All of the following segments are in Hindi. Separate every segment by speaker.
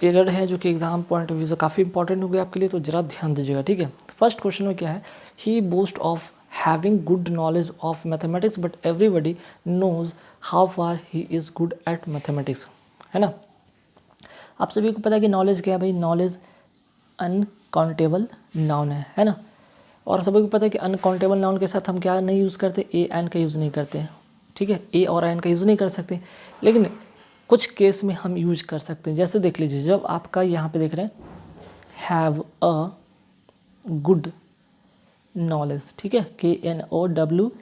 Speaker 1: एरर है जो कि एग्जाम पॉइंट ऑफ व्यू से काफ़ी इंपॉर्टेंट हो गया आपके लिए, तो जरा ध्यान दीजिएगा, ठीक है। फर्स्ट क्वेश्चन में क्या है, he boast of having good knowledge of mathematics but everybody knows how far he is good at mathematics, है ना। आप सभी को पता है कि नॉलेज क्या है भाई, नॉलेज अनकाउंटेबल नाउन है ना। और सभी को पता है कि अनकाउंटेबल नाउन के साथ हम क्या नहीं यूज़ करते, ए एन का यूज़ नहीं करते हैं, ठीक है, ए और एन का यूज़ नहीं कर सकते, लेकिन कुछ केस में हम यूज कर सकते हैं। जैसे देख लीजिए, जब आपका यहाँ पे देख रहे हैं हैव अ गुड नॉलेज, ठीक है, KNOWLEDGE,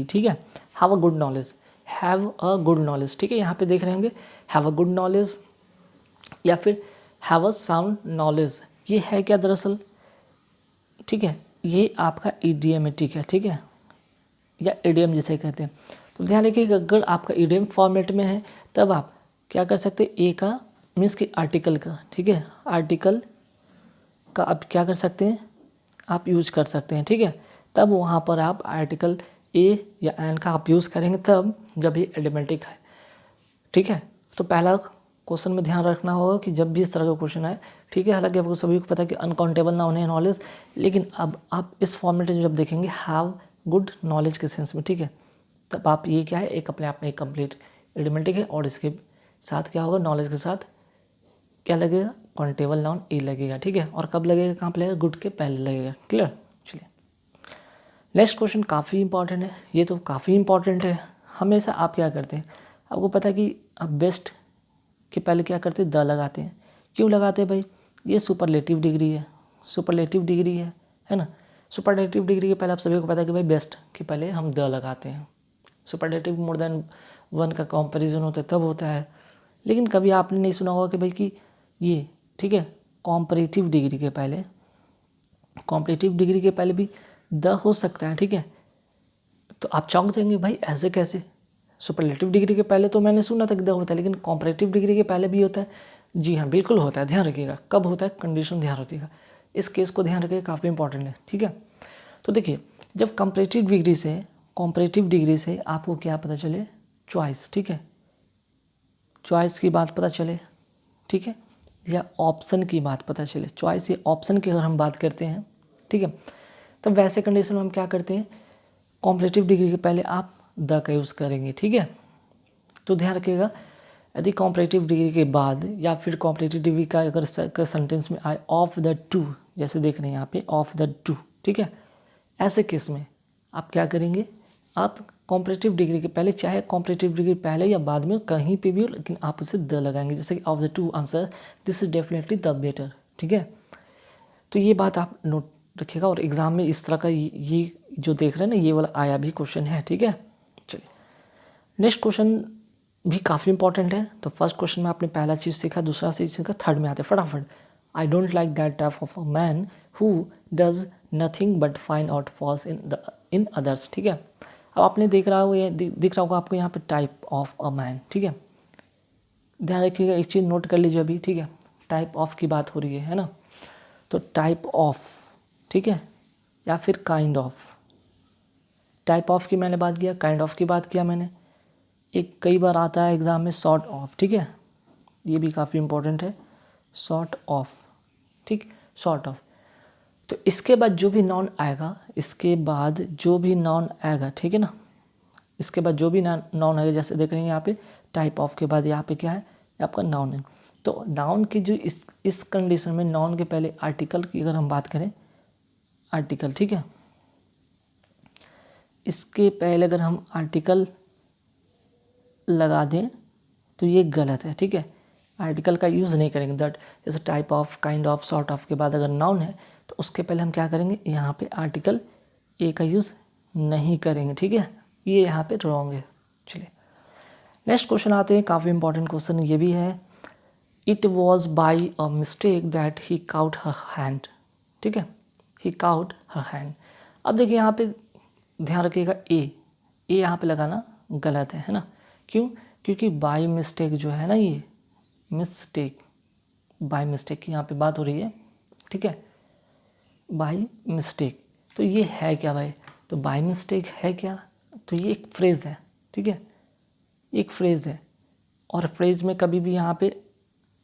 Speaker 1: ठीक है, have a good knowledge, have a good knowledge, ठीक है। यहाँ पे देख रहे होंगे हैव अ गुड नॉलेज या फिर हैव अ साउंड नॉलेज, ये है क्या दरअसल, ठीक है, ये आपका इडियमेटिक है, ठीक है, या इडियम जिसे कहते हैं। तो ध्यान रखिए, अगर आपका इडियम फॉर्मेट में है तब आप क्या कर सकते हैं, ए का मीन्स कि आर्टिकल का, ठीक है, आर्टिकल का आप क्या कर सकते हैं, आप यूज कर सकते हैं, ठीक है। तब वहाँ पर आप आर्टिकल ए या एन का आप यूज़ करेंगे तब जब ये इडियमेटिक है, ठीक है। तो पहला क्वेश्चन में ध्यान रखना होगा कि जब भी इस तरह का क्वेश्चन आए, ठीक है, हालांकि आपको सभी को पता है कि अनकाउंटेबल ना होने नॉलेज, लेकिन अब आप इस फॉर्मेट में जब देखेंगे हैव गुड नॉलेज के सेंस में, ठीक है, तब आप ये क्या है, एक अपने आप में एक कंप्लीट इडियमेटिक है, और इसके साथ क्या होगा, नॉलेज के साथ क्या लगेगा, काउंटेबल नाउन ए लगेगा, ठीक है। और कब लगेगा, कहाँ पे लगेगा, गुड के पहले लगेगा, क्लियर। चलिए नेक्स्ट क्वेश्चन काफ़ी इंपॉर्टेंट है, ये तो काफ़ी इंपॉर्टेंट है। हमेशा आप क्या करते हैं, आपको पता है कि आप बेस्ट के पहले क्या करते हैं, द लगाते हैं। क्यों लगाते हैं भाई, ये सुपरलेटिव डिग्री है, सुपरलेटिव डिग्री है ना। सुपरलेटिव डिग्री के पहले आप सभी को पता है कि भाई बेस्ट के पहले हम द लगाते हैं। सुपरलेटिव मोर देन वन का कंपैरिजन होता है तब होता है, लेकिन कभी आपने नहीं सुना होगा कि भाई कि ये, ठीक है, कॉम्परेटिव डिग्री के पहले, कॉम्परेटिव डिग्री के पहले भी द हो सकता है, ठीक है। तो आप चौंक जाएंगे भाई ऐसे कैसे, सुपरलेटिव डिग्री के पहले तो मैंने सुना था कि द होता है, लेकिन कॉम्परेटिव डिग्री के पहले भी होता है। जी हाँ, बिल्कुल होता है, ध्यान रखिएगा कब होता है, कंडीशन ध्यान रखिएगा, इस केस को ध्यान रखिएगा, काफ़ी इंपॉर्टेंट है, ठीक है। तो देखिए, जब कॉम्परेटिव डिग्री से आपको क्या पता चले, चॉइस, ठीक है, चॉइस की बात पता चले, ठीक है, या ऑप्शन की बात पता चले, चॉइस या ऑप्शन की अगर हम बात करते हैं, ठीक है, तो वैसे कंडीशन में हम क्या करते हैं, कॉम्परेटिव डिग्री के पहले आप द का यूज़ करेंगे, ठीक है। तो ध्यान रखिएगा, यदि कॉम्परेटिव डिग्री के बाद या फिर कॉम्परेटिव डिग्री का अगर सेंटेंस में आए ऑफ द टू, जैसे देख रहे हैं यहाँ पे ऑफ द टू, ठीक है, ऐसे केस में आप क्या करेंगे, आप कॉम्परेटिव डिग्री के पहले, चाहे कॉम्परेटिव डिग्री पहले या बाद में कहीं पे भी हो, लेकिन आप उसे द लगाएंगे, जैसे कि of the two answer this is definitely the better, ठीक है। तो ये बात आप नोट रखिएगा, और एग्जाम में इस तरह का ये जो देख रहे हैं ना, ये वाला आया भी क्वेश्चन है, ठीक है। चलिए नेक्स्ट क्वेश्चन भी काफ़ी इंपॉर्टेंट है। तो फर्स्ट क्वेश्चन में आपने पहला चीज़ सीखा, दूसरा चीज़ सीखा, थर्ड में आते फटाफट, I don't like that type of a man who does nothing but find out falls in others, ठीक है। अब आपने देख रहा हो, ये दिख रहा होगा आपको यहाँ पे टाइप ऑफ अ मैन, ठीक है। ध्यान रखिएगा, एक चीज़ नोट कर लीजिए अभी, ठीक है, टाइप ऑफ की बात हो रही है ना। तो टाइप ऑफ, ठीक है, या फिर काइंड ऑफ, टाइप ऑफ की मैंने बात किया, काइंड ऑफ की बात किया मैंने, एक कई बार आता है एग्ज़ाम में सॉर्ट ऑफ, ठीक है, ये भी काफ़ी इंपॉर्टेंट है, सॉर्ट ऑफ, ठीक, सॉर्ट ऑफ। तो इसके बाद जो भी नॉन आएगा, इसके बाद जो भी नॉन आएगा, ठीक है ना, इसके बाद जो भी नॉन आएगा, जैसे देख रहे हैं यहाँ पे टाइप ऑफ के बाद यहाँ पे क्या है, आपका नाउन है। तो नाउन की जो इस कंडीशन में नाउन के पहले आर्टिकल की अगर हम बात करें, आर्टिकल, ठीक है, इसके पहले अगर हम आर्टिकल लगा दें तो ये गलत है, ठीक है, आर्टिकल का यूज़ नहीं करेंगे। दैट जैसे type of, kind of, sort of के बाद अगर नाउन है तो उसके पहले हम क्या करेंगे, यहाँ पे आर्टिकल ए का यूज़ नहीं करेंगे, ठीक है, ये यहाँ पे रॉन्ग है। चलिए नेक्स्ट क्वेश्चन आते हैं, काफ़ी इंपॉर्टेंट क्वेश्चन ये भी है, it was by a mistake that he cout her hand, ठीक है, ही काउट हर हैंड। अब देखिए यहाँ पे ध्यान रखिएगा, ए यहाँ पे लगाना गलत है ना, क्यों, क्योंकि बाई मिस्टेक जो है ना, ये मिस्टेक, बाय मिस्टेक की यहाँ पे बात हो रही है, ठीक है, बाय मिस्टेक। तो ये है क्या भाई, तो बाय मिस्टेक है क्या, तो ये एक फ्रेज़ है, ठीक है, एक फ्रेज़ है, और फ्रेज़ में कभी भी यहाँ पे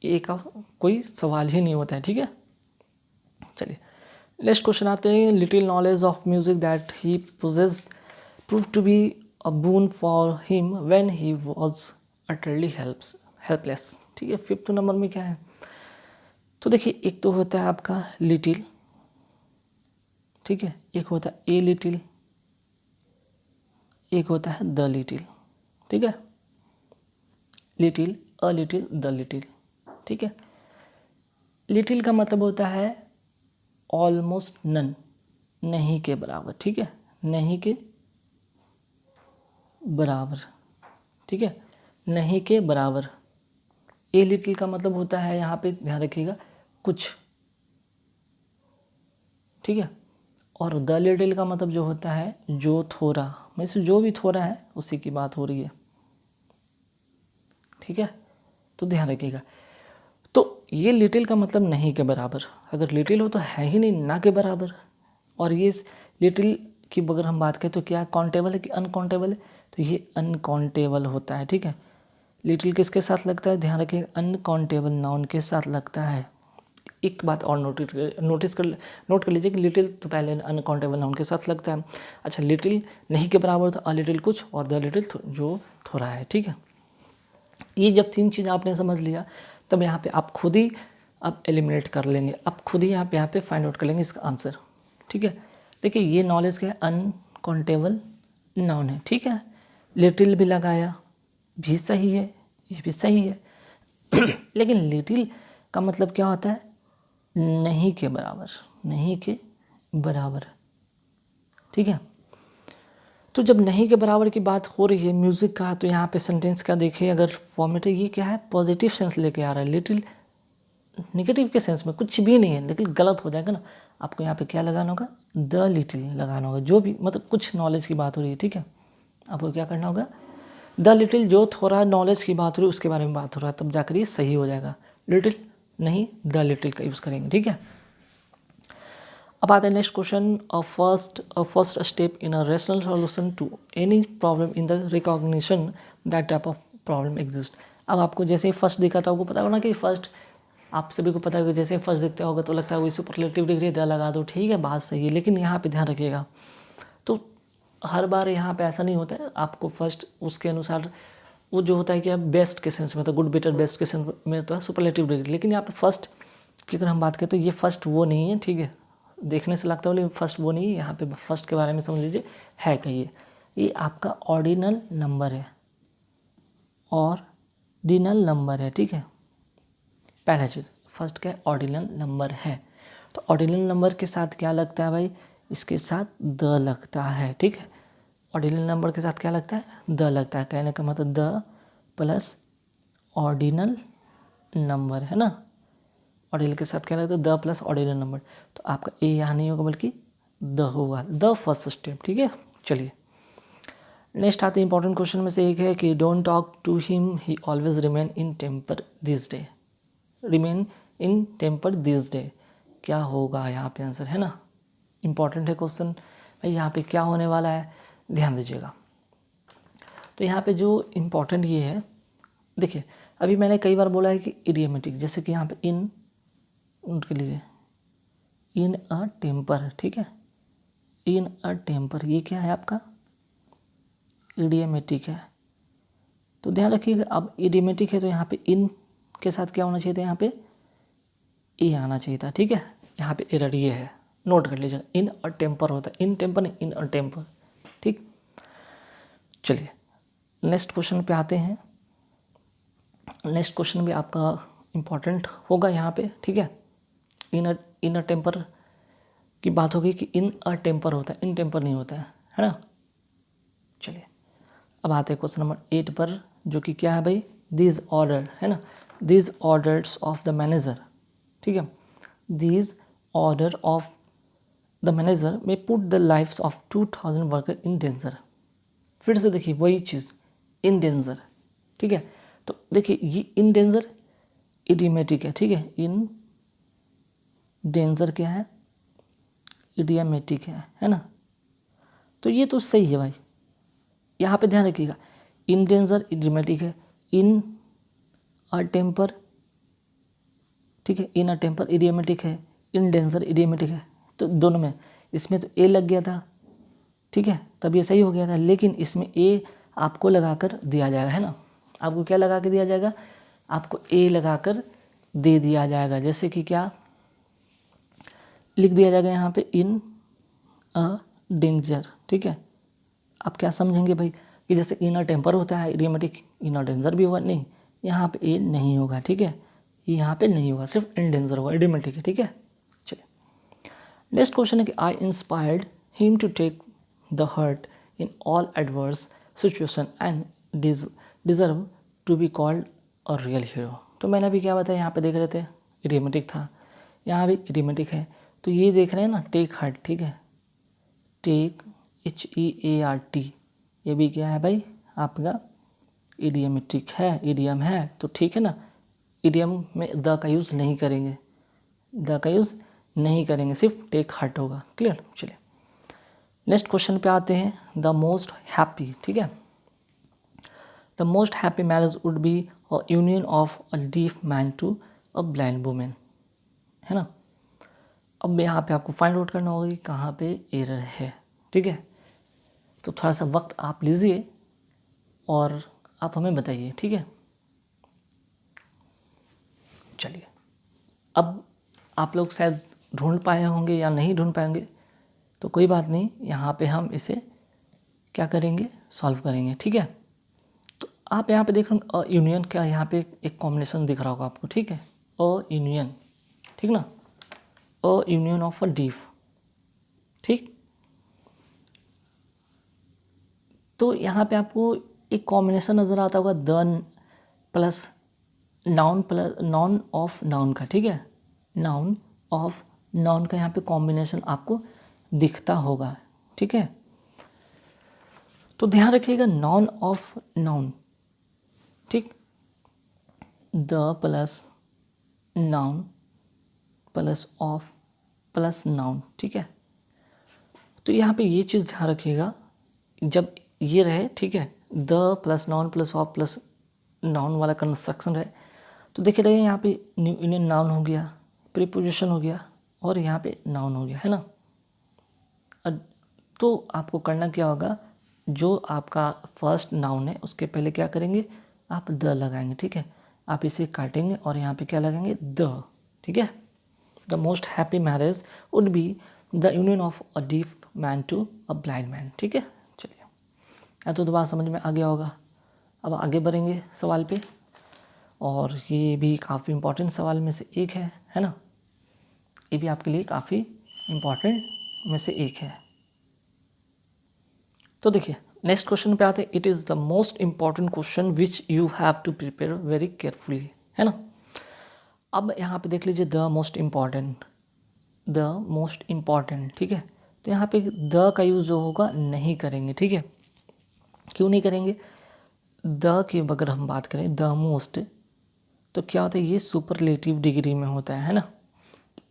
Speaker 1: ए का कोई सवाल ही नहीं होता है, ठीक है। चलिए नेक्स्ट क्वेश्चन आते हैं। Little knowledge of music that he possess prove to be a boon for him when he was utterly helpless, ठीक है। 5th नंबर में क्या है, तो देखिए एक तो होता है आपका लिटिल, ठीक है, एक होता है ए लिटिल, एक होता है द लिटिल, ठीक है। Little, a little, the little, ठीक है। लिटिल का मतलब होता है ऑलमोस्ट नन, नहीं के बराबर, ठीक है, नहीं के बराबर, ठीक है, नहीं के बराबर। ए लिटिल का मतलब होता है, यहाँ पे ध्यान रखिएगा, कुछ, ठीक है। और द लिटिल का मतलब जो होता है जो थोड़ा, में से जो भी थोड़ा है उसी की बात हो रही है, ठीक है। तो ध्यान रखिएगा। तो ये लिटिल का मतलब नहीं के बराबर, अगर लिटिल हो तो है ही नहीं, ना के बराबर। और ये लिटिल की अगर हम बात करें तो क्या काउंटेबल है कि अनकाउंटेबल है, तो ये अनकाउंटेबल होता है, ठीक है। लिटिल किसके साथ लगता है, ध्यान रखिए, अनकाउंटेबल नाउन के साथ लगता है। एक बात और नोट कर लीजिए कि लिटिल तो पहले अनकाउंटेबल नाउन के साथ लगता है। अच्छा, लिटिल नहीं के बराबर तो अ लिटिल कुछ, और द लिटिल जो थोड़ा है, ठीक है। ये जब 3 चीज़ आपने समझ लिया तब यहाँ पे आप खुद ही अब एलिमिनेट कर लेंगे, आप खुद ही यहाँ पे फाइंड आउट कर लेंगे इसका आंसर, ठीक है। देखिए ये नॉलेज क्या है, अनकाउंटेबल नाउन है, ठीक है। लिटिल भी लगाया भी सही है, ये भी सही है लेकिन लिटिल का मतलब क्या होता है, नहीं के बराबर, नहीं के बराबर, ठीक है। तो जब नहीं के बराबर की बात हो रही है म्यूज़िक का, तो यहाँ पे सेंटेंस का देखिए अगर फॉर्मेट है, ये क्या है, पॉजिटिव सेंस लेके आ रहा है। लिटिल नेगेटिव के सेंस में कुछ भी नहीं है, लेकिन गलत हो जाएगा ना। आपको यहाँ पे क्या लगाना होगा, द लिटिल लगाना होगा, जो भी मतलब कुछ नॉलेज की बात हो रही है, ठीक है। आपको क्या करना होगा, द लिटिल जो थोड़ा नॉलेज की बात हो रही है उसके बारे में बात हो रहा है, तब जाकर ये सही हो जाएगा। लिटिल नहीं, द लिटिल का यूज़ करेंगे, ठीक है। अब आते हैं next question. First step in a rational solution to any problem in the recognition that type of problem exist. अब आपको जैसे ही फर्स्ट दिखा था, आपको पता होगा ना कि फर्स्ट, आप सभी को पता है कि जैसे ही फर्स्ट दिखता होगा तो लगता है वही सुपरलेटिव डिग्री द लगा दो, ठीक है, बात सही है। लेकिन यहाँ पे ध्यान रखिएगा, तो हर बार यहाँ पे ऐसा नहीं होता है, आपको फर्स्ट उसके अनुसार वो जो होता है कि आप बेस्ट के सेंस में, तो गुड बेटर बेस्ट के सेंस में तो है सुपरलेटिव डिग्री। लेकिन यहाँ पे फर्स्ट की अगर हम बात करें तो ये फर्स्ट वो नहीं है, ठीक है। देखने से लगता है लेकिन फर्स्ट वो नहीं है। यहाँ पे फर्स्ट के बारे में समझ लीजिए है कहिए, ये आपका ऑर्डिनल नंबर है, ऑर्डिनल नंबर है, ठीक है। पहला चीज़ फर्स्ट क्या है, ऑर्डिनल नंबर है। तो ऑर्डिनल नंबर के साथ क्या लगता है भाई, इसके साथ द लगता है, ठीक है। ऑर्डिनल नंबर के साथ क्या लगता है, द लगता है। कहने का मतलब द प्लस ऑर्डिनल नंबर है ना। ऑर्डिनल के साथ क्या लगता है, द प्लस ऑर्डिनल नंबर। तो आपका ए यहाँ नहीं होगा बल्कि द होगा, द फर्स्ट स्टेप, ठीक है। चलिए नेक्स्ट आते हैं इंपॉर्टेंट क्वेश्चन में से एक है कि don't talk to him he always remain in temper this day, remain in temper this day, क्या होगा यहाँ पे आंसर, है ना। इंपॉर्टेंट है क्वेश्चन भाई, यहाँ पे क्या होने वाला है ध्यान दीजिएगा। तो यहाँ पे जो इम्पोर्टेंट ये है, देखिए अभी मैंने कई बार बोला है कि इडियमेटिक, जैसे कि यहाँ पे इन, नोट कर लीजिए, इन अ टेम्पर, ठीक है, इन अ टेम्पर, ये क्या है आपका इडियमेटिक है। तो ध्यान रखिएगा, अब इडियमेटिक है तो यहाँ पे इन के साथ क्या होना चाहिए था, यहाँ पे ए आना चाहिए था, ठीक है। यहाँ पे एरर ये है, नोट कर लीजिएगा, इन अ टेम्पर होता है, इन टेम्पर नहीं, इन अ टेम्पर, ठीक। चलिए नेक्स्ट क्वेश्चन पे आते हैं। नेक्स्ट क्वेश्चन भी आपका इम्पॉर्टेंट होगा यहाँ पे, ठीक है। इन अ टेम्पर की बात होगी कि इन अ टेम्पर होता है, इन टेम्पर नहीं होता है ना। चलिए अब आते हैं क्वेश्चन नंबर 8 पर, जो कि क्या है भाई, दीज ऑर्डर, है ना, these orders of the manager, ठीक है, these order of the manager में put the lifes of 2000 worker in danger. फिर से देखिए वही चीज़, इन डेंजर, ठीक है। तो देखिए ये इन डेंजर इडियमेटिक है, ठीक है, इन डेंजर क्या है, इडियमेटिक है ना। तो ये तो सही है भाई, यहाँ पे ध्यान रखिएगा, इन डेंजर इडियमेटिक है, इन अ टेम्पर ठीक है। इन अ टेम्पर इडियमेटिक है, इन डेंजर इडियमेटिक है, तो दोनों में इसमें तो ए लग गया था, ठीक है, तब ये सही हो गया था, लेकिन इसमें ए आपको लगाकर दिया जाएगा, है ना। आपको क्या लगा के दिया जाएगा, आपको ए लगाकर दे दिया जाएगा। जैसे कि क्या लिख दिया जाएगा यहाँ पे, इन अ डेंजर, ठीक है। आप क्या समझेंगे भाई कि जैसे इन अ टेम्पर होता है इडियमेटिक, इन अ डेंजर भी होगा, नहीं, यहाँ पे ए नहीं होगा, ठीक है, ये यहाँ पे नहीं होगा, सिर्फ इन डेंजर होगा, इडियमेटिक है, ठीक है। चलिए नेक्स्ट क्वेश्चन है कि I inspired him to take the heart in all adverse situation and deserve to be called a real hero. तो मैंने अभी क्या बताया, यहाँ पे देख रहे थे इडियमेटिक था, यहाँ भी इडियमेटिक है, तो ये देख रहे हैं ना टेक हर्ट, ठीक है, टेक HEART, ये भी क्या है भाई आपका इडियमेटिक है, इडियम है, तो ठीक है ना। इडियम में द का यूज़ नहीं करेंगे, द का यूज़ नहीं करेंगे, सिर्फ टेक हर्ट होगा, क्लियर। चलिए नेक्स्ट क्वेश्चन पे आते हैं, द मोस्ट हैप्पी, ठीक है, the most happy marriage would be a union of a deaf man to a blind women, है ना। अब यहाँ पे आपको फाइंड आउट करना होगा कि कहाँ पे एरर है, ठीक है, तो थोड़ा सा वक्त आप लीजिए और आप हमें बताइए, ठीक है। चलिए अब आप लोग शायद ढूंढ पाए होंगे या नहीं ढूंढ पाएंगे, तो कोई बात नहीं, यहाँ पे हम इसे क्या करेंगे, सॉल्व करेंगे, ठीक है। तो आप यहाँ पे देख रहे हो यूनियन का, यहाँ पे एक कॉम्बिनेशन दिख रहा होगा आपको, ठीक है, अ यूनियन, ठीक ना, अ यूनियन ऑफ अ डीफ, ठीक। तो यहाँ पे आपको एक कॉम्बिनेशन नज़र आता होगा, the plus noun of noun का, ठीक है, नाउन ऑफ नाउन का यहाँ पे कॉम्बिनेशन आपको दिखता होगा, ठीक है। तो ध्यान रखिएगा, नाउन ऑफ नाउन, ठीक, the plus noun plus of plus noun, ठीक है। तो यहाँ पे ये चीज़ ध्यान रखिएगा, जब ये रहे, ठीक है, the plus noun plus of plus noun वाला कंस्ट्रक्शन है, तो देखे रहिए यहाँ पे न्यू इंडियन नाउन हो गया, प्रीपोजिशन हो गया, और यहाँ पे नाउन हो गया, है ना। तो आपको करना क्या होगा, जो आपका फर्स्ट नाउन है उसके पहले क्या करेंगे, आप द लगाएंगे, ठीक है, आप इसे काटेंगे और यहाँ पे क्या लगाएंगे, द, ठीक है। The most happy marriage would be the union of a deaf man to a blind man, ठीक है। चलिए या तो बात समझ में आ गया होगा। अब आगे बढ़ेंगे सवाल पे, और ये भी काफ़ी इम्पोर्टेंट सवाल में से एक है ना, ये भी आपके लिए काफ़ी इम्पोर्टेंट में से एक है। तो देखिए नेक्स्ट क्वेश्चन पे आते हैं, it is the most important question which you have to prepare very carefully, है ना। अब यहाँ पे देख लीजिए, the most important, the most important, ठीक है, तो यहाँ पे द का यूज़ जो होगा नहीं करेंगे, ठीक है। क्यों नहीं करेंगे, द की अगर हम बात करें द मोस्ट, तो क्या होता है, ये सुपरलेटिव डिग्री में होता है ना।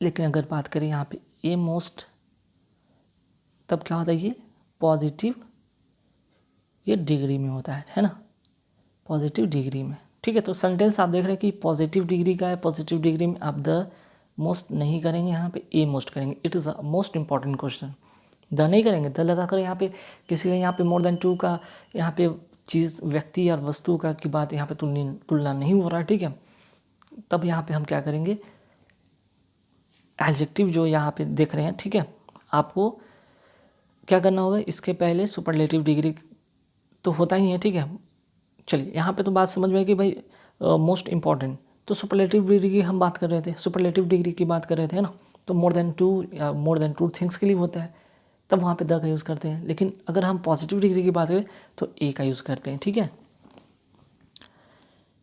Speaker 1: लेकिन अगर बात करें यहाँ पे ए मोस्ट, तब क्या होता है, ये पॉजिटिव, ये डिग्री में होता है ना, पॉजिटिव डिग्री में, ठीक है। तो सेंटेंस आप देख रहे हैं कि पॉजिटिव डिग्री का है, पॉजिटिव डिग्री में आप द मोस्ट नहीं करेंगे, यहाँ पे ए मोस्ट करेंगे। It is a most important question, the नहीं करेंगे, द लगा कर यहाँ पे किसी का यहाँ पे मोर देन टू का, यहाँ पे चीज़ व्यक्ति या वस्तु का की बात यहाँ पे तुलना नहीं हो रहा है, ठीक है। तब यहाँ पे हम क्या करेंगे, एडजेक्टिव जो यहाँ पे देख रहे हैं, ठीक है, आपको क्या करना होगा, इसके पहले सुपरलेटिव डिग्री तो होता ही है, ठीक है। चलिए यहाँ पे तो बात समझ में है कि भाई मोस्ट इंपॉर्टेंट, तो सुपरलेटिव डिग्री की हम बात कर रहे थे, सुपरलेटिव डिग्री की बात कर रहे थे ना, तो मोर देन टू या मोर देन टू थिंग्स के लिए होता है, तब वहाँ पे द का यूज़ करते हैं। लेकिन अगर हम पॉजिटिव डिग्री की बात करें तो ए का यूज़ करते हैं, ठीक है।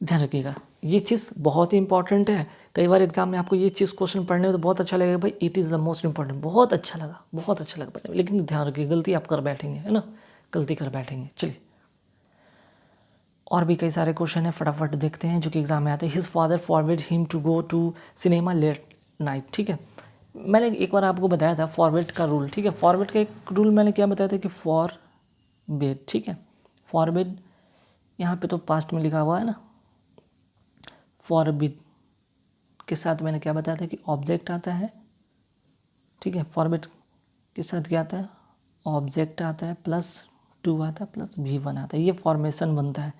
Speaker 1: ध्यान रखिएगा, ये चीज़ बहुत ही इंपॉर्टेंट है। कई बार एग्जाम में आपको ये चीज़ क्वेश्चन पढ़ने में तो बहुत अच्छा लगेगा, भाई it is the most important, बहुत अच्छा लगा पढ़ने में, लेकिन ध्यान रखिए गलती आप कर बैठेंगे, है ना, गलती कर बैठेंगे। चलिए और भी कई सारे क्वेश्चन हैं, फटाफट देखते हैं जो कि एग्जाम में आते हैं। His father forward him to go to cinema late night, ठीक है। मैंने एक बार आपको बताया था फॉरवर्ड का रूल, ठीक है। फॉरवर्ड का एक रूल मैंने क्या बताया था कि फॉर बेड, ठीक है, फॉरबिड, यहाँ पे तो पास्ट में लिखा हुआ है ना, फॉरबिड के साथ मैंने क्या बताया था कि ऑब्जेक्ट आता है, ठीक है, फॉर्मेट के साथ क्या आता है, ऑब्जेक्ट आता है प्लस टू आता है प्लस V1 आता है, ये फॉर्मेशन बनता है।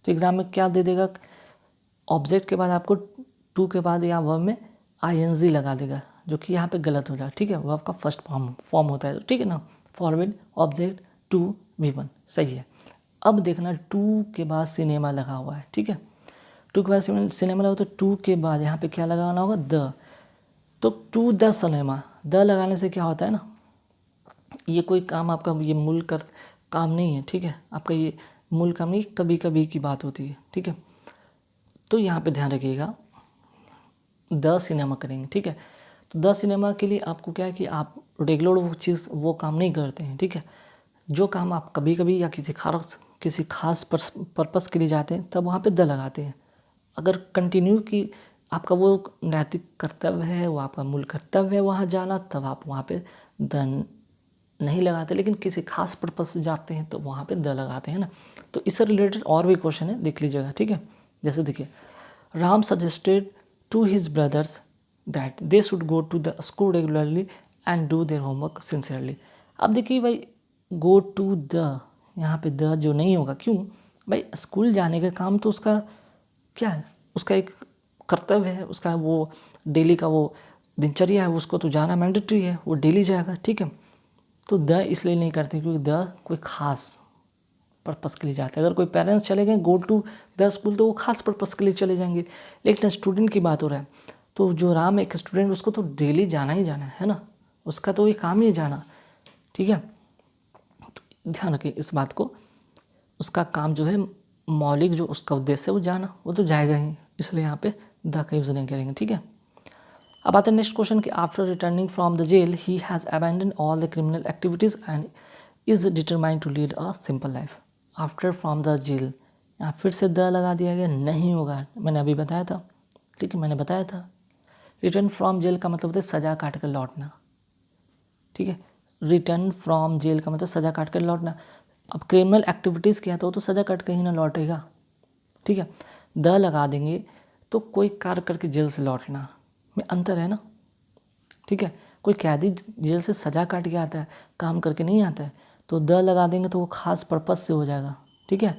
Speaker 1: तो एग्जाम में क्या दे देगा, ऑब्जेक्ट के बाद आपको टू के बाद या वर्ब में ING लगा देगा, जो कि यहाँ पे गलत हो जाए, ठीक है, वर्ब का फर्स्ट फॉर्म होता है, ठीक है ना, फॉरवर्ड ऑब्जेक्ट टू V1 सही है। अब देखना टू के बाद सिनेमा लगा हुआ है, ठीक है, टू के बाद सिनेमा लगा, तो टू के बाद यहाँ पे क्या लगाना होगा, द, तो टू द सिनेमा, द लगाने से क्या होता है ना, ये कोई काम आपका ये मूल कर काम नहीं है, ठीक है, आपका ये मूल काम नहीं, कभी कभी की बात होती है, ठीक है। तो यहाँ पे ध्यान रखिएगा द सिनेमा करेंगे, ठीक है। तो द सिनेमा के लिए आपको क्या है कि आप रेगुलर वो चीज़ वो काम नहीं करते हैं, ठीक है। जो काम आप कभी कभी या किसी खास पर्पस के लिए जाते हैं तब वहाँ पे द लगाते हैं। अगर कंटिन्यू की आपका वो नैतिक कर्तव्य है, वो आपका मूल कर्तव्य है वहाँ जाना, तब आप वहाँ पे द नहीं लगाते, लेकिन किसी खास पर्पस से जाते हैं तो वहाँ पे द लगाते हैं ना। तो इससे रिलेटेड और भी क्वेश्चन है, देख लीजिएगा, ठीक है। जैसे देखिए, Ram suggested to his brothers that they should go to the school regularly and do their homework sincerely. अब देखिए भाई, गो टू द, यहाँ पे द जो नहीं होगा, क्यों भाई, स्कूल जाने का काम तो उसका क्या है, उसका एक कर्तव्य है, उसका वो डेली का वो दिनचर्या है, उसको तो जाना मैंडेटरी है, वो डेली जाएगा, ठीक है। तो द इसलिए नहीं करते क्योंकि द कोई खास पर्पस के लिए जाते हैं। अगर कोई पेरेंट्स चले गए गो टू द स्कूल तो वो खास पर्पस के लिए चले जाएंगे, लेकिन स्टूडेंट की बात हो रहा है, तो जो राम एक स्टूडेंट, उसको तो डेली जाना ही जाना है ना, उसका तो ये काम ही जाना, ठीक है। तो ध्यान रखिए इस बात को, उसका काम जो है मौलिक जो उसका उद्देश्य है वो जाना, वो तो जाएगा ही, इसलिए यहाँ पे द का यूज़ नहीं करेंगे, ठीक है। अब आते हैं नेक्स्ट क्वेश्चन कि after returning from the jail he has abandon all the criminal activities and is determined to lead a simple life. After from the jail, यहाँ फिर से द लगा दिया गया, नहीं होगा, मैंने अभी बताया था, ठीक है, मैंने बताया था। रिटर्न फ्रॉम जेल का मतलब होता है सज़ा काट कर लौटना, ठीक है, रिटर्न फ्रॉम जेल का मतलब सज़ा काट कर लौटना। अब क्रिमिनल एक्टिविटीज़ किया तो सज़ा काट कर ही ना लौटेगा, ठीक है। द लगा देंगे तो कोई कार्य करके जेल से लौटना में अंतर है ना, ठीक है। कोई कैदी जेल से सज़ा काट के आता है, काम करके नहीं आता है, तो द लगा देंगे तो वो खास पर्पस से हो जाएगा, ठीक है।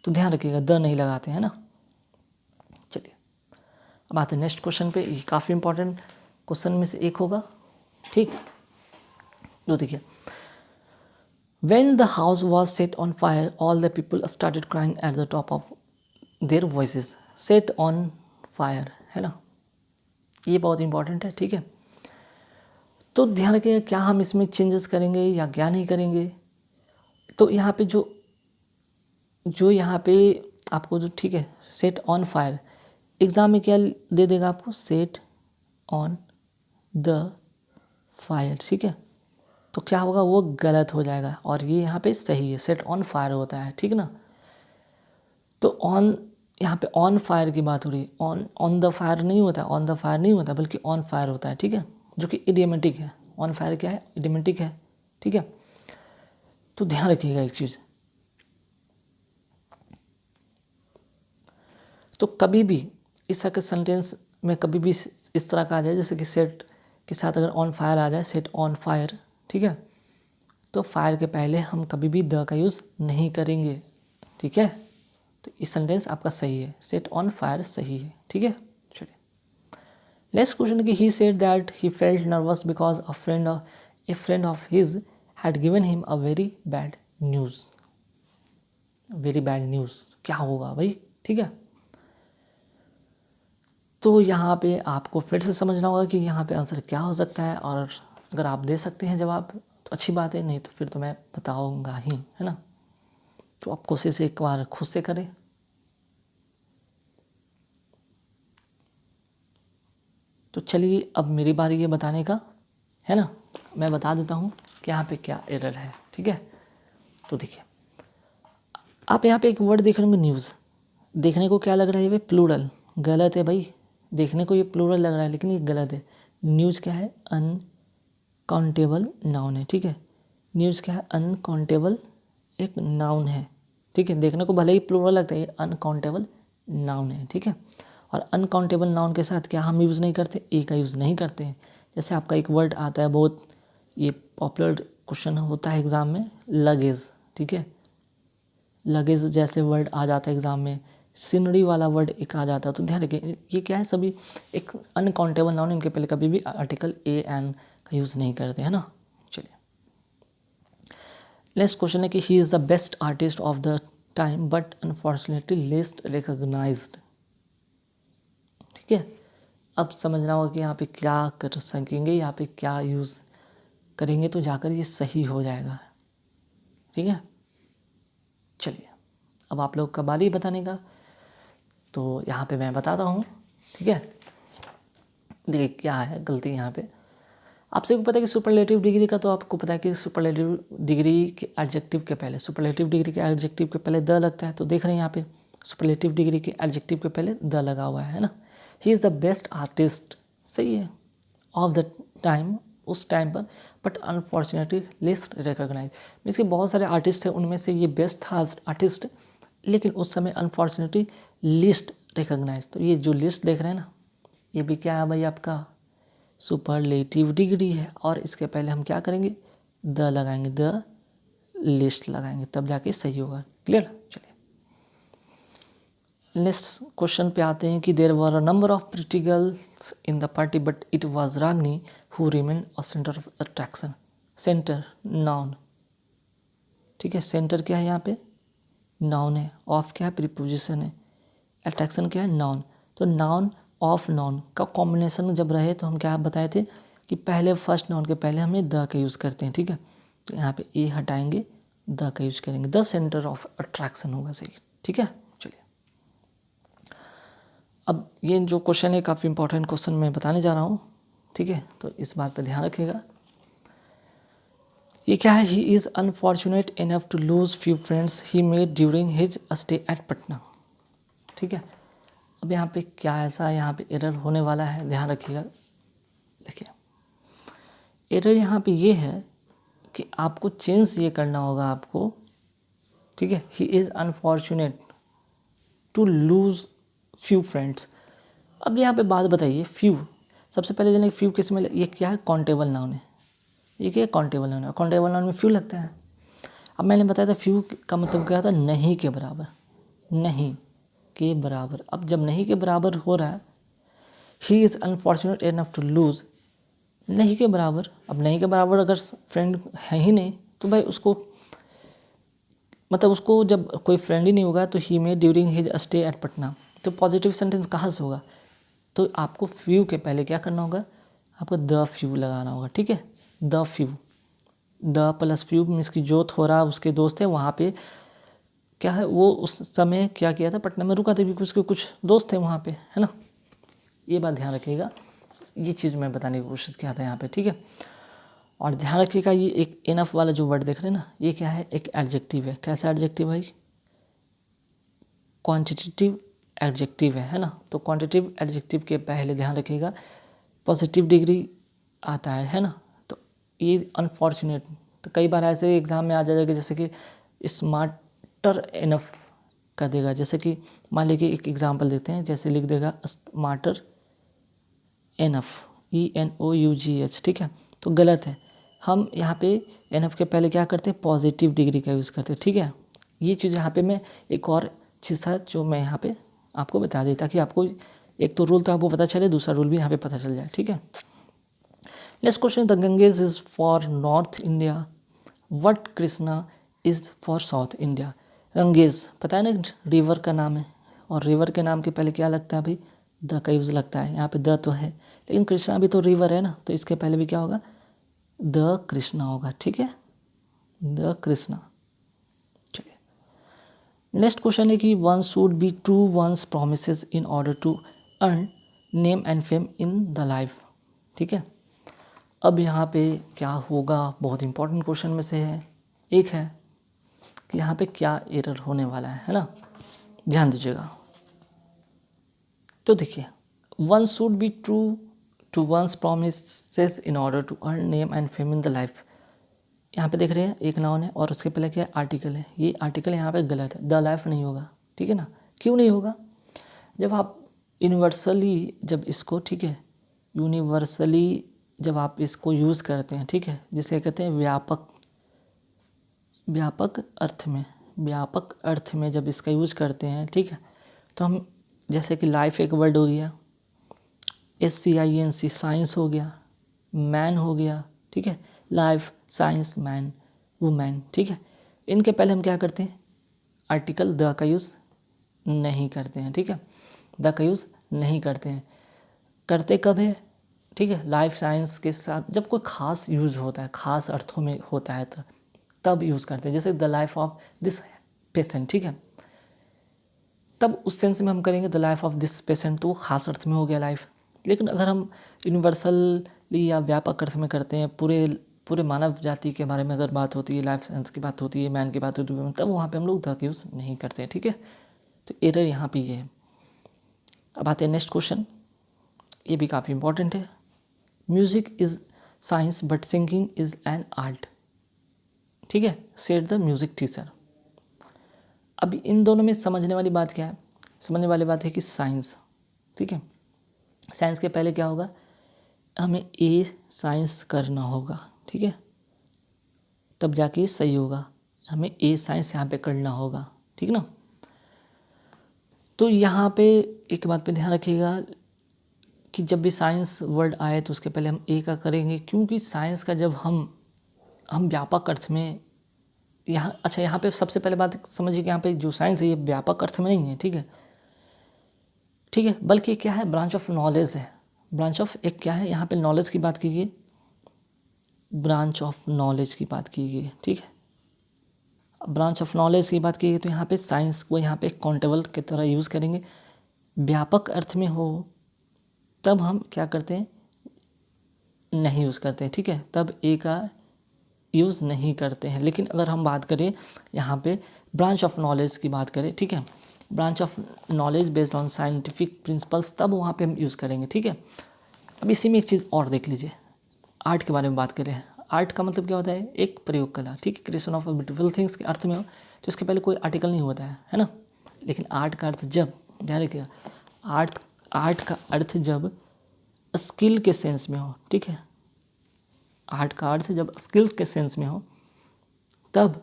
Speaker 1: तो ध्यान रखिएगा द नहीं लगाते हैं ना। चलिए अब आते हैं नेक्स्ट क्वेश्चन पे, ये काफ़ी इंपॉर्टेंट क्वेश्चन में से एक होगा, ठीक। तो देखिए, When the house was set on fire, all the people started crying at the top of their voices. Set on fire, है ना, ये बहुत इंपॉर्टेंट है, ठीक है। तो ध्यान रखिएगा क्या हम इसमें चेंजेस करेंगे या क्या नहीं करेंगे। तो यहाँ पे जो यहाँ पे आपको जो, ठीक है, सेट ऑन फायर, एग्ज़ाम में क्या दे देगा आपको, सेट ऑन द फायर, ठीक है। तो क्या होगा, वो गलत हो जाएगा और ये यहाँ पे सही है, सेट ऑन फायर होता है, ठीक ना। तो ऑन, यहाँ पे ऑन फायर की बात हो रही है, ऑन द फायर नहीं होता, ऑन द फायर नहीं होता, बल्कि ऑन फायर होता है, ठीक है, जो कि इडियोमेटिक है। ऑन फायर क्या है, इडियोमेटिक है, ठीक है। तो ध्यान रखिएगा एक चीज़, तो कभी भी इस तरह के सेंटेंस में कभी भी इस तरह का आ जाए, जैसे कि सेट के साथ अगर ऑन फायर आ जाए, सेट ऑन फायर, ठीक है, तो फायर के पहले हम कभी भी द का यूज़ नहीं करेंगे, ठीक है। तो इस सेंटेंस आपका सही है, सेट ऑन फायर सही है, ठीक है। चलिए नेक्स्ट क्वेश्चन कि he said that he felt nervous because a friend of his had given him a very bad news. Very bad news क्या होगा भाई, ठीक है। तो यहाँ पे आपको फिर से समझना होगा कि यहाँ पे आंसर क्या हो सकता है, और अगर आप दे सकते हैं जवाब तो अच्छी बात है, नहीं तो फिर तो मैं बताऊँगा ही, है ना। तो आप कोशिश एक बार खुद से करें। तो चलिए अब मेरी बारी ये बताने का, है ना, मैं बता देता हूँ कि यहाँ पे क्या एरर है, ठीक है। तो देखिए, आप यहाँ पे एक वर्ड देख रहे होंगे न्यूज़, देखने को क्या लग रहा है ये प्लूरल, गलत है भाई, देखने को ये प्लूरल लग रहा है लेकिन ये गलत है। न्यूज़ क्या है, अनकाउंटेबल नाउन है, ठीक है। न्यूज़ क्या है, अनकाउंटेबल एक नाउन है, ठीक है। देखने को भले ही प्लूरल लगता है, ये अनकाउंटेबल नाउन है, ठीक है। और अनकाउंटेबल नाउन के साथ क्या हम यूज़ नहीं करते, ए का यूज़ नहीं करते हैं। जैसे आपका एक वर्ड आता है, बहुत ये पॉपुलर क्वेश्चन होता है एग्ज़ाम में, लगेज, ठीक है, लगेज जैसे वर्ड आ जाता है एग्ज़ाम में, सीनरी वाला वर्ड एक आ जाता है, तो ध्यान रखिए ये क्या है, सभी एक अनकाउंटेबल नाउन, इनके पहले कभी भी आर्टिकल ए एन का यूज़ नहीं करते हैं ना। चलिए नेक्स्ट क्वेश्चन है कि he is the best artist of the time but unfortunately least recognised. ठीक है, अब समझना होगा कि यहाँ पे क्या कर सकेंगे, यहाँ पे क्या यूज़ करेंगे तो जाकर ये सही हो जाएगा। ठीक है, चलिए अब आप लोग का बारी बताने का, तो यहाँ पे मैं बताता हूँ। ठीक है, देखिए क्या है गलती यहाँ पे, आपसे को पता है कि सुपरलेटिव डिग्री का, तो आपको पता है कि सुपरलेटिव डिग्री के एडजेक्टिव के पहले, सुपरलेटिव डिग्री के एडजेक्टिव के पहले द लगता है, तो देख रहे हैं यहाँ पे सुपरलेटिव डिग्री के एडजेक्टिव के पहले द लगा हुआ है ना। He is the best artist, सही है, ऑफ द टाइम, उस टाइम पर, but unfortunately list recognize, means कि बहुत सारे आर्टिस्ट हैं, उनमें से ये बेस्ट था आर्टिस्ट, लेकिन उस समय अनफॉर्चुनेटली लिस्ट रिकॉग्नाइज। तो ये जो लिस्ट देख रहे हैं ना, ये भी क्या है भाई, आपका सुपरलेटिव डिग्री है, और इसके पहले हम क्या करेंगे, द लगाएंगे, द लिस्ट लगाएंगे, तब जाके सही होगा। क्लियर, चलिए नेक्स्ट क्वेश्चन पे आते हैं कि there were a number of pretty girls in the party but it was Ragini who remain a center of attraction. Center noun, ठीक है, सेंटर क्या है यहाँ पे, नाउन है, ऑफ क्या है, प्रीपोजिशन है, अट्रैक्शन क्या है, नाउन। तो नाउन ऑफ नाउन का कॉम्बिनेशन जब रहे तो हम क्या बताए थे कि पहले फर्स्ट नाउन के पहले हमें द का यूज़ करते हैं। ठीक है, तो यहाँ पे ए हटाएंगे, द का यूज़ करेंगे, द सेंटर ऑफ अट्रैक्शन होगा सही। ठीक है, चलिए अब ये जो क्वेश्चन है काफ़ी इंपॉर्टेंट क्वेश्चन मैं बताने जा रहा हूँ। ठीक है, तो इस बात पर ध्यान रखिएगा। ये क्या है, he is unfortunate enough to lose few friends he made during his stay at Patna. ठीक है, अब यहाँ पे क्या ऐसा है, यहाँ पे एरर होने वाला है, ध्यान रखिएगा। देखिए एरर यहाँ पे ये है कि आपको चेंज ये करना होगा आपको। ठीक है, he is unfortunate to lose few friends. अब यहाँ पे बात बताइए, फ्यू, सबसे पहले जानिए फ्यू किस में, ये क्या है, काउंटेबल नाउन है, ये क्या है, काउंटेबल नाउन है, काउंटेबल नाउन में फ्यू लगता है। अब मैंने बताया था फ्यू का मतलब क्या था, नहीं के बराबर, नहीं के बराबर। अब जब नहीं के बराबर हो रहा है, he is unfortunate enough to lose, नहीं के बराबर, अब नहीं के बराबर अगर फ्रेंड है ही नहीं तो भाई उसको, मतलब उसको जब कोई फ्रेंड ही नहीं होगा तो ही में during his stay at Patna, तो पॉजिटिव सेंटेंस कहाँ से होगा, तो आपको फ्यू के पहले क्या करना होगा, आपको द फ्यू लगाना होगा। ठीक है, the few, the plus few means की जो थोड़ा उसके दोस्त है वहाँ पे क्या है, वो उस समय क्या किया था, पटना में रुका था क्योंकि उसके कुछ दोस्त थे वहाँ पे, है ना। ये बात ध्यान रखिएगा, ये चीज़ मैं बताने की कोशिश किया था यहाँ पे। ठीक है, और ध्यान रखिएगा ये एक इनफ वाला जो वर्ड देख रहे हैं ना, ये क्या है, एक एडजेक्टिव है। कैसा एडजेक्टिव भाई, क्वांटिटेटिव एडजेक्टिव है ना। तो क्वांटिटेटिव एडजेक्टिव के पहले ध्यान रखिएगा पॉजिटिव डिग्री आता है ना। तो ये अनफॉर्चुनेट, तो कई बार ऐसे एग्जाम में आ जाएगा जैसे कि स्मार्टर इनफ कर देगा, जैसे कि मान लीजिए एक एग्जांपल देते हैं, जैसे लिख देगा स्मार्टर इनफ, ENOUGH। ठीक है, तो गलत है, हम यहाँ पे इनफ के पहले क्या करते हैं, पॉजिटिव डिग्री का यूज़ करते हैं। ठीक है, ये चीज़ यहाँ पे मैं एक और चीज़ था जो मैं यहाँ पे आपको बता दी ताकि आपको एक तो रूल तो आपको पता चले, दूसरा रूल भी यहाँ पे पता चल जाए। ठीक है, next question, the Ganges is for north India, what Krishna is for south India. Ganges पता है ना, रिवर का नाम है, और रिवर के नाम के पहले क्या लगता है भाई, द का यूज़ लगता है। यहाँ पे द तो है लेकिन कृष्णा भी तो रिवर है ना, तो इसके पहले भी क्या होगा, द कृष्णा होगा। ठीक है, द कृष्णा। चलिए नेक्स्ट क्वेश्चन है कि one should be true one's promises in order to earn name and fame in the life. ठीक है, अब यहाँ पे क्या होगा, बहुत इंपॉर्टेंट क्वेश्चन में से है एक है कि यहाँ पे क्या एरर होने वाला है ना, ध्यान दीजिएगा। तो देखिए one should be true to one's promises in order to earn name and fame in the life. यहाँ पे देख रहे हैं एक नाउन है और उसके पहले क्या है, आर्टिकल है। ये आर्टिकल यहाँ पे गलत है, द लाइफ नहीं होगा। ठीक है ना, क्यों नहीं होगा, जब आप यूनिवर्सली जब इसको, ठीक है, यूनिवर्सली जब आप इसको यूज़ करते हैं, ठीक है, जिसे कहते हैं व्यापक व्यापक अर्थ में जब इसका यूज़ करते हैं, ठीक है, तो हम जैसे कि लाइफ एक वर्ड हो गया, SCINC साइंस हो गया, मैन हो गया, ठीक है, लाइफ, साइंस, मैन, वुमेन, ठीक है, इनके पहले हम क्या करते हैं, आर्टिकल द का यूज़ नहीं करते हैं, ठीक है, द का यूज़ नहीं करते हैं। करते कब है, ठीक है, लाइफ साइंस के साथ जब कोई ख़ास यूज़ होता है, ख़ास अर्थों में होता है तो तब यूज़ करते हैं, जैसे the life of this patient, ठीक है, तब उस सेंस में हम करेंगे the life of this patient, तो वो ख़ास अर्थ में हो गया लाइफ। लेकिन अगर हम यूनिवर्सली या व्यापक अर्थ में करते हैं, पूरे मानव जाति के बारे में अगर बात होती है, लाइफ साइंस की बात होती है, मैन की बात होती है, तब वहाँ पे हम लोग द का यूज़ नहीं करते हैं, ठीक है। तो एरर यहाँ पे ये है। अब आते हैं नेक्स्ट क्वेश्चन, ये भी काफ़ी इंपॉर्टेंट है। Music is science but singing is an art, ठीक है, सेड द म्यूज़िक टीचर। अब इन दोनों में समझने वाली बात क्या है, समझने वाली बात है कि साइंस, ठीक है, साइंस के पहले क्या होगा, हमें ए साइंस करना होगा, ठीक है, तब जाके सही होगा, हमें ए साइंस यहाँ पे करना होगा, ठीक ना। तो यहाँ पे एक बात पे ध्यान रखिएगा कि जब भी साइंस वर्ड आए तो उसके पहले हम ए का करेंगे, क्योंकि साइंस का जब हम व्यापक अर्थ में यहाँ, अच्छा यहाँ पे सबसे पहले बात समझिए कि यहाँ पे जो साइंस है ये व्यापक अर्थ में नहीं है, ठीक है, ठीक है, बल्कि क्या है, ब्रांच ऑफ नॉलेज है, ब्रांच ऑफ एक क्या है, यहाँ पे नॉलेज की बात की गई, ब्रांच ऑफ नॉलेज की बात की गई, ठीक है, ब्रांच ऑफ नॉलेज की बात की गई, तो यहाँ पे साइंस को यहाँ पे काउंटेबल की तरह यूज़ करेंगे। व्यापक अर्थ में हो तब हम क्या करते हैं, नहीं यूज़ करते हैं, ठीक है, तब ए का यूज़ नहीं करते हैं। लेकिन अगर हम बात करें यहाँ पे ब्रांच ऑफ नॉलेज की बात करें, ठीक है, branch of knowledge based on scientific principles, तब वहाँ पे हम यूज़ करेंगे, ठीक है। अब इसी में एक चीज़ और देख लीजिए, आर्ट के बारे में बात करें, आर्ट का मतलब क्या होता है, एक प्रयोग कला, ठीक है, क्रिएशन ऑफ ब्यूटीफुल थिंग्स के अर्थ में हो तो इसके पहले कोई आर्टिकल नहीं होता है ना। लेकिन आर्ट का अर्थ जब, ध्यान रखिएगा, आर्ट का अर्थ जब स्किल के सेंस में हो, ठीक है, आर्ट का अर्थ जब स्किल्स के सेंस में हो तब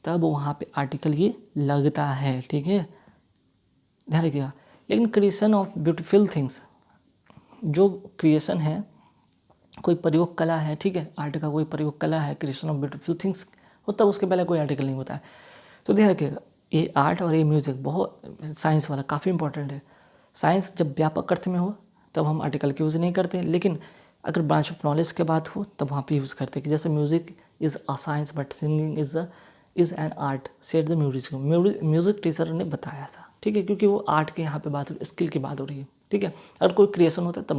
Speaker 1: वहाँ पे आर्टिकल ये लगता है, ठीक है, ध्यान रखिएगा। लेकिन क्रिएशन ऑफ ब्यूटीफुल थिंग्स, जो क्रिएशन है, कोई प्रयोग कला है, ठीक है, आर्ट का कोई प्रयोग कला है, क्रिएशन ऑफ ब्यूटीफुल थिंग्स हो, तब उसके पहले कोई आर्टिकल नहीं होता है। तो ध्यान रखिएगा, ये आर्ट और ये म्यूज़िक बहुत साइंस वाला काफ़ी इंपॉर्टेंट है। साइंस जब व्यापक अर्थ में हो तब हम आर्टिकल की यूज़ नहीं करते, लेकिन अगर ब्रांच ऑफ नॉलेज के बात हो तब वहाँ पे यूज़ करते हैं, कि जैसे music is a science but singing is an art, said the music teacher ने बताया था, ठीक है, क्योंकि वो आर्ट के यहाँ पे बात हो रही है, स्किल की बात हो रही है, ठीक है। अगर कोई क्रिएशन होता है तब नहीं।